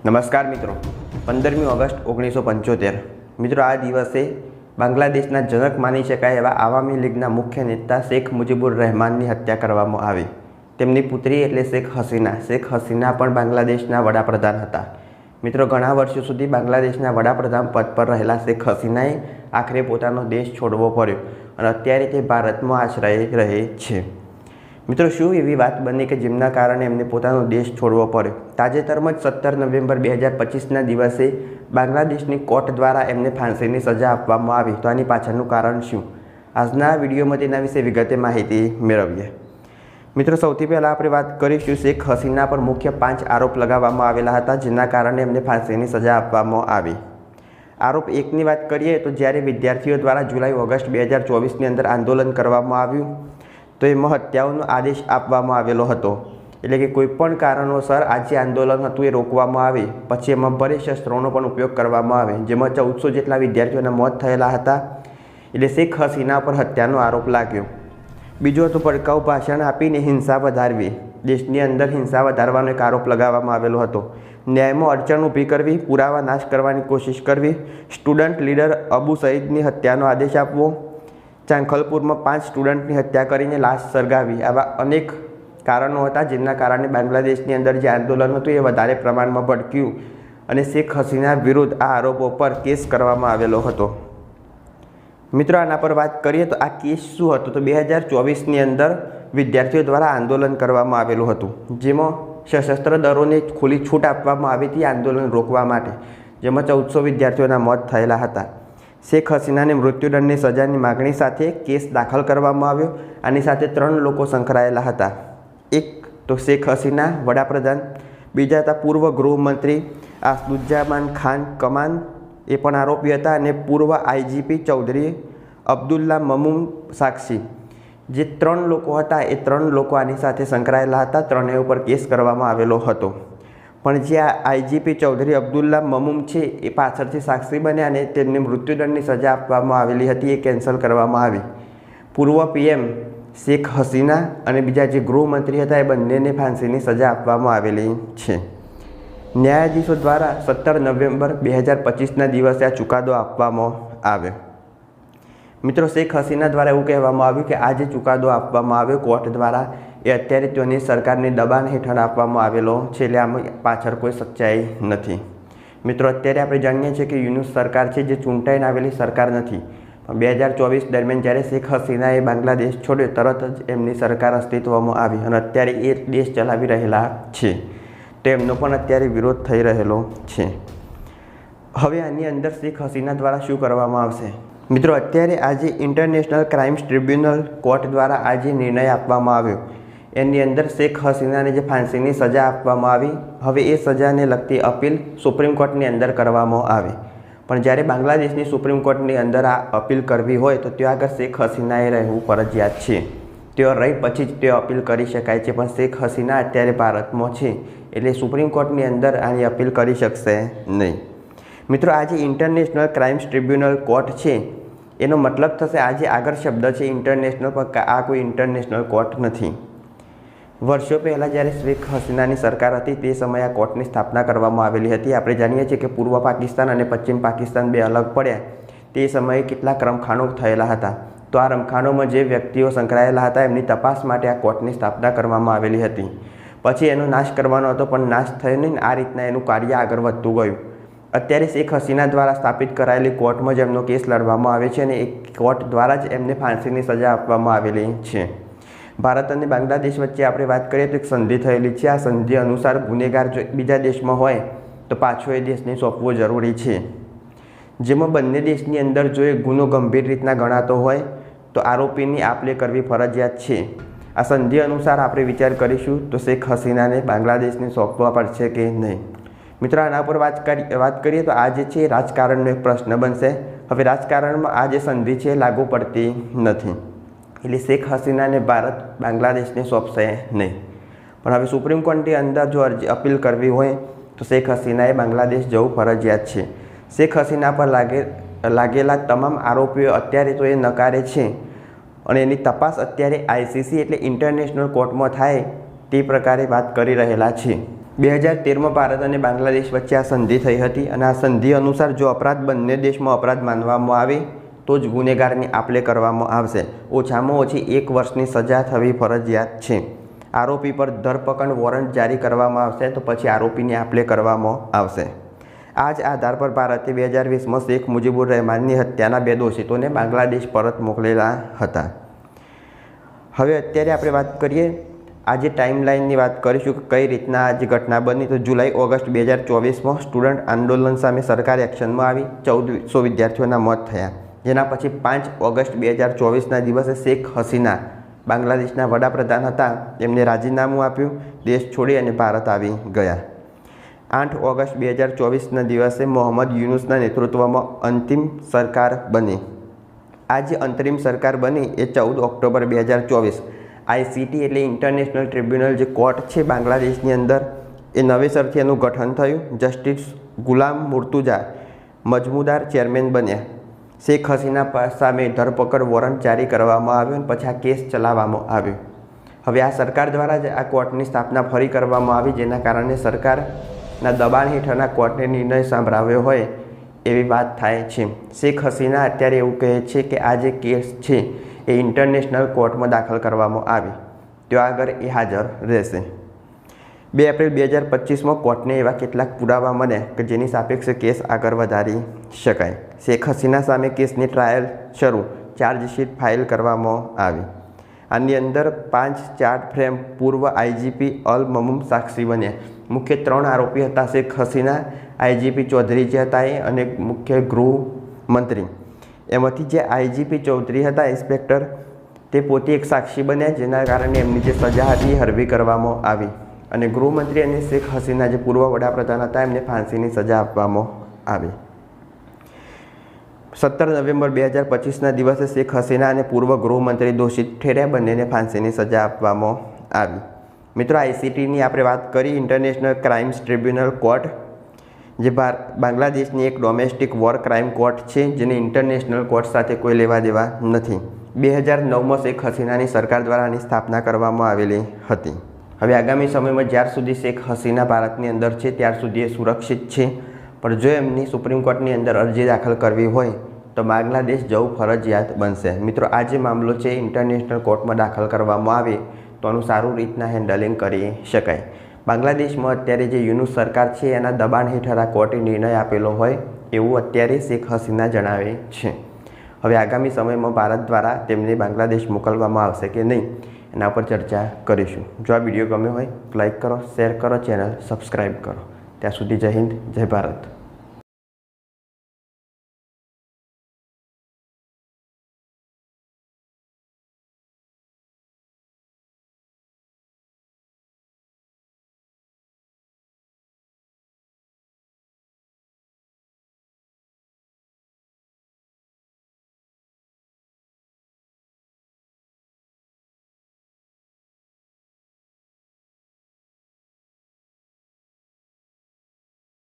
નમસ્કાર મિત્રો, 15મી ઓગસ્ટ 1975 મિત્રો આ દિવસે બાંગ્લાદેશના જનક માની શકાય એવા આવામી લીગના મુખ્ય નેતા શેખ મુજીબુર રહેમાનની હત્યા કરવામાં આવી। તેમની પુત્રી એટલે શેખ હસીના પણ બાંગ્લાદેશના વડાપ્રધાન હતા। મિત્રો ઘણા વર્ષો સુધી બાંગ્લાદેશના વડાપ્રધાન પદ પર રહેલા શેખ હસીનાએ આખરે પોતાનો દેશ છોડવો પડ્યો અને અત્યારે તે ભારતમાં આશ્રય રહે છે। મિત્રો શું એવી વાત બની કે જેમના કારણે એમને પોતાનો દેશ છોડવો પડ્યો? તાજેતરમાં જ 17 નવેમ્બર 2025ના દિવસે બાંગ્લાદેશની કોર્ટ દ્વારા એમને ફાંસીની સજા આપવામાં આવી। તો આની પાછળનું કારણ શું? આજના વિડીયોમાં તેના વિશે વિગતે માહિતી મેળવીએ। મિત્રો સૌથી પહેલાં આપણે વાત કરીશું શેખ હસીના પર મુખ્ય 5 આરોપ લગાવવામાં આવેલા હતા, જેના કારણે એમને ફાંસીની સજા આપવામાં આવી। આરોપ 1ની વાત કરીએ તો જ્યારે વિદ્યાર્થીઓ દ્વારા જુલાઈ ઓગસ્ટ 2024ની અંદર આંદોલન કરવામાં આવ્યું તો એમાં હત્યાઓનો આદેશ આપવામાં આવેલો હતો। એટલે કે કોઈપણ કારણોસર આ જે આંદોલન હતું એ રોકવામાં આવે, પછી એમાં ભારે શસ્ત્રોનો પણ ઉપયોગ કરવામાં આવે, જેમાં 1400 જેટલા વિદ્યાર્થીઓના મોત થયેલા હતા। એટલે શેખ હસીના પર હત્યાનો આરોપ લાગ્યો। બીજો તો ભડકાઉ ભાષણ આપીને હિંસા વધારવી, દેશની અંદર હિંસા વધારવાનો એક આરોપ લગાવવામાં આવેલો હતો। ન્યાયમાં અડચણ ઊભી કરવી, પુરાવા નાશ કરવાની કોશિશ કરવી, સ્ટુડન્ટ લીડર અબુ સઈદની હત્યાનો આદેશ આપવો, ચાંખલપુરમાં 5 સ્ટુડન્ટની હત્યા કરીને લાશ સળગાવી, આવા અનેક કારણો હતા જેમના કારણે બાંગ્લાદેશની અંદર જે આંદોલન હતું એ વધારે પ્રમાણમાં ભડક્યું અને શેખ હસીના વિરુદ્ધ આ આરોપો પર કેસ કરવામાં આવેલો હતો। મિત્રો આના પર વાત કરીએ તો આ કેસ શું હતો? તો 2024ની અંદર વિદ્યાર્થીઓ દ્વારા આંદોલન કરવામાં આવેલું હતું, જેમાં સશસ્ત્ર દળોને ખુલ્લી છૂટ આપવામાં આવી હતી આંદોલન રોકવા માટે, જેમાં 1400 વિદ્યાર્થીઓના મોત થયેલા હતા। શેખ હસીનાને મૃત્યુદંડની સજાની માગણી સાથે કેસ દાખલ કરવામાં આવ્યો। આની સાથે 3 લોકો સંકળાયેલા હતા। એક તો શેખ હસીના વડાપ્રધાન, બીજા હતા પૂર્વ ગૃહમંત્રી આસદુઝ્ઝામાન ખાન કમાન, એ પણ આરોપી હતા, અને પૂર્વ આઈજીપી ચૌધરી અબ્દુલ્લા મમૂન સાક્ષી, જે 3 લોકો હતા એ 3 લોકો આની સાથે સંકળાયેલા હતા। ત્રણેય ઉપર કેસ કરવામાં આવેલો હતો, પણ જે આઈજીપી ચૌધરી અબ્દુલ્લા મમૂમ છે એ પાછળથી સાક્ષી બન્યા અને તેમને મૃત્યુદંડની સજા આપવામાં આવેલી હતી, એ કેન્સલ કરવામાં આવી। પૂર્વ પીએમ શેખ હસીના અને બીજા જે ગૃહમંત્રી હતા એ બંનેને ફાંસીની સજા આપવામાં આવેલી છે। ન્યાયાધીશો દ્વારા 17 નવેમ્બર 2025ના દિવસે આ ચુકાદો આપવામાં આવ્યો। મિત્રો શેખ હસીના દ્વારા એવું કહેવામાં આવ્યું કે આ જે ચુકાદો આપવામાં આવ્યો કોર્ટ દ્વારા એ અત્યારે તેની સરકારની દબાણ હેઠળ આપવામાં આવેલો છે, એટલે આમાં પાછળ કોઈ સચ્ચાઈ નથી। મિત્રો અત્યારે આપણે જાણીએ છીએ કે યુનુસ સરકાર છે જે ચૂંટાઈને આવેલી સરકાર નથી, પણ 2024 દરમિયાન જ્યારે શેખ હસીનાએ બાંગ્લાદેશ છોડ્યો તરત જ એમની સરકાર અસ્તિત્વમાં આવી અને અત્યારે એ દેશ ચલાવી રહેલા છે, તો એમનો પણ અત્યારે વિરોધ થઈ રહેલો છે। હવે આની અંદર શેખ હસીના દ્વારા શું કરવામાં આવશે? મિત્રો અત્યારે આજે ઇન્ટરનેશનલ ક્રાઇમ્સ ટ્રિબ્યુનલ કોર્ટ દ્વારા આ જે નિર્ણય આપવામાં આવ્યો એની અંદર શેખ હસીનાને જે ફાંસીની સજા આપવામાં આવી, હવે એ સજાને લગતી અપીલ સુપ્રીમ કોર્ટની અંદર કરવામાં આવે। પણ જ્યારે બાંગ્લાદેશની સુપ્રીમ કોર્ટની અંદર આ અપીલ કરવી હોય તો ત્યાં આગળ શેખ હસીનાએ રહેવું ફરજિયાત છે। તેઓ રહી પછી જ તેઓ અપીલ કરી શકાય છે, પણ શેખ હસીના અત્યારે ભારતમાં છે એટલે સુપ્રીમ કોર્ટની અંદર આની અપીલ કરી શકશે નહીં। મિત્રો આ જે ઇન્ટરનેશનલ ક્રાઇમ્સ ટ્રિબ્યુનલ કોર્ટ છે એનો મતલબ થશે આ જે આગળ શબ્દ છે ઇન્ટરનેશનલ, પણ આ કોઈ ઇન્ટરનેશનલ કોર્ટ નથી। વર્ષો પહેલાં જ્યારે શેખ હસીનાની સરકાર હતી તે સમયે આ કોર્ટની સ્થાપના કરવામાં આવેલી હતી। આપણે જાણીએ છીએ કે પૂર્વ પાકિસ્તાન અને પશ્ચિમ પાકિસ્તાન બે અલગ પડ્યા તે સમયે કેટલાક રમખાણો થયેલા હતા, તો આ રમખાણોમાં જે વ્યક્તિઓ સંકળાયેલા હતા એમની તપાસ માટે આ કોર્ટની સ્થાપના કરવામાં આવેલી હતી। પછી એનો નાશ કરવાનો હતો, પણ નાશ થયો નહીં, આ રીતના એનું કાર્ય આગળ વધતું ગયું। અત્યારે શેખ હસીના દ્વારા સ્થાપિત કરાયેલી કોર્ટમાં જ એમનો કેસ લડવામાં આવે છે અને એ કોર્ટ દ્વારા જ એમને ફાંસીની સજા આપવામાં આવેલી છે। ભારત અને બાંગ્લાદેશ વચ્ચે આપણે વાત કરીએ તો એક સંધિ થયેલી છે। આ સંધિ અનુસાર ગુનેગાર જો બીજા દેશમાં હોય તો પાછો એ દેશને સોંપવો જરૂરી છે, જેમાં બંને દેશની અંદર જો એ ગુનો ગંભીર રીતના ગણાતો હોય તો આરોપીની આપ-લે કરવી ફરજિયાત છે। આ સંધિ અનુસાર આપણે વિચાર કરીશું તો શેખ હસીનાને બાંગ્લાદેશને સોંપવા પડશે કે નહીં। મિત્રો આના પર વાત કરીએ તો આ જે છે રાજકારણનો એક પ્રશ્ન બનશે। હવે રાજકારણમાં આ જે સંધિ છે લાગુ પડતી નથી, એટલે શેખ હસીનાને ભારત બાંગ્લાદેશને સોંપશે નહીં। પણ હવે સુપ્રીમ કોર્ટની અંદર જો અપીલ કરવી હોય તો શેખ હસીનાએ બાંગ્લાદેશ જવું ફરજિયાત છે। શેખ હસીના પર લાગેલા તમામ આરોપીઓ અત્યારે તો એ નકારે છે અને એની તપાસ અત્યારે આઈસીસી એટલે ઇન્ટરનેશનલ કોર્ટમાં થાય તે પ્રકારે વાત કરી રહેલા છે। 2013માં ભારત અને બાંગ્લાદેશ વચ્ચે આ સંધિ થઈ હતી અને આ સંધિ અનુસાર જો અપરાધ બંને દેશમાં અપરાધ માનવામાં આવે તો જ ગુનેગારની આપલે કરવામાં આવશે. ઓછામાં ઓછી 1 વર્ષની સજા થવી ફરજિયાત છે. આરોપી પર ધરપકડ વોરંટ જારી કરવામાં આવશે તો પછી આરોપીની આપલે કરવામાં આવશે. આ જ આધાર પર ભારતે 2020માં શેખ મુજીબુર રહેમાનની હત્યાના 2 દોષિતોને બાંગ્લાદેશ પરત મોકલેલા હતા. હવે અત્યારે આપણે વાત કરીએ આજે ટાઈમલાઇનની વાત કરીશું કે કઈ રીતના આજે ઘટના બની. તો જુલાઈ ઓગસ્ટ 2024માં સ્ટુડન્ટ આંદોલન સામે સરકાર એક્શનમાં આવી 1400 વિદ્યાર્થીઓના મોત થયા. જેના પછી 5 ઓગસ્ટ 2024ના દિવસે શેખ હસીના બાંગ્લાદેશના વડાપ્રધાન હતા તેમને રાજીનામું આપ્યું, દેશ છોડી અને ભારત આવી ગયા. 8 ઓગસ્ટ 2024ના દિવસે મોહમ્મદ યુનુસના નેતૃત્વમાં અંતિમ સરકાર બની. આ જે અંતરિમ સરકાર બની એ 14 ઓક્ટોબર 2024 ICT એટલે ઇન્ટરનેશનલ ટ્રિબ્યુનલ જે કોર્ટ છે બાંગ્લાદેશની અંદર એ નવેસરથી એનું ગઠન થયું. જસ્ટિસ ગુલામ મુર્તુજા મજમુદાર ચેરમેન બન્યા. શેખ હસીના સામે ધરપકડ વોરંટ જારી કરવામાં આવ્યો અને પછી આ કેસ ચલાવવામાં આવ્યો. હવે આ સરકાર દ્વારા જ આ કોર્ટની સ્થાપના ફરી કરવામાં આવી, જેના કારણે સરકારના દબાણ હેઠળના કોર્ટને નિર્ણય સાંભળાવ્યો હોય એવી વાત થાય છે. શેખ હસીના અત્યારે એવું કહે છે કે આ જે કેસ છે એ ઇન્ટરનેશનલ કોર્ટમાં દાખલ કરવામાં આવી, ત્યાં આગળ એ હાજર રહેશે. 2 એપ્રિલ 2025માં કોર્ટને એવા કેટલાક પુરાવા મળ્યા કે જેની સાપેક્ષે કેસ આગળ વધારી શકાય. શેખ હસીના સામે કેસની ટ્રાયલ શરૂ, ચાર્જશીટ ફાઇલ કરવામાં આવી. આની અંદર 5 ચાર્જ ફ્રેમ પૂર્વ IGP અલ મમૂમ સાક્ષી બન્યા. મુખ્ય 3 આરોપી હતા શેખ હસીના, IGP ચૌધરી જે હતા એ અને મુખ્ય ગૃહમંત્રી. એમાંથી જે IGP ચૌધરી હતા ઇન્સ્પેક્ટર તે પોતે એક સાક્ષી બન્યા, જેના કારણે એમની જે સજા હતી હળવી કરવામાં આવી અને ગૃહમંત્રી અને શેખ હસીના જે પૂર્વ વડાપ્રધાન હતા એમને ફાંસીની સજા આપવામાં આવી. 17 નવેમ્બર 2025ના દિવસે શેખ હસીના અને પૂર્વ ગૃહમંત્રી દોષિત ઠેર્યા, બંનેને ફાંસીની સજા આપવામાં આવી. મિત્રો ICTની આપણે વાત કરી, ઇન્ટરનેશનલ ક્રાઇમ્સ ટ્રિબ્યુનલ કોર્ટ જે બાંગ્લાદેશની એક ડોમેસ્ટિક વોર ક્રાઇમ કોર્ટ છે જેને ઇન્ટરનેશનલ કોર્ટ સાથે કોઈ લેવા દેવા નથી. 2009માં શેખ હસીનાની સરકાર દ્વારા આની સ્થાપના કરવામાં આવેલી હતી. હવે આગામી સમયમાં જ્યાર સુધી શેખ હસીના ભારતની અંદર છે ત્યાર સુધી એ સુરક્ષિત છે, પણ જો એમની સુપ્રીમ કોર્ટની અંદર અરજી દાખલ કરવી હોય તો બાંગ્લાદેશ જવું ફરજિયાત બનશે. મિત્રો આ જે મામલો છે ઇન્ટરનેશનલ કોર્ટમાં દાખલ કરવામાં આવે તો આનું સારું રીતના હેન્ડલિંગ કરી શકાય. બાંગ્લાદેશમાં અત્યારે જે યુનુસ સરકાર છે એના દબાણ હેઠળ આ કોર્ટે નિર્ણય આપેલો હોય એવું અત્યારે શેખ હસીના જણાવે છે. હવે આગામી સમયમાં ભારત દ્વારા તેમને બાંગ્લાદેશ મોકલવામાં આવશે કે નહીં એના પર ચર્ચા કરીશું. જો આ વિડીયો ગમ્યો હોય લાઈક કરો, શેર કરો, ચેનલ સબસ્ક્રાઈબ કરો. ત્યાં સુધી જય હિન્દ, જય ભારત.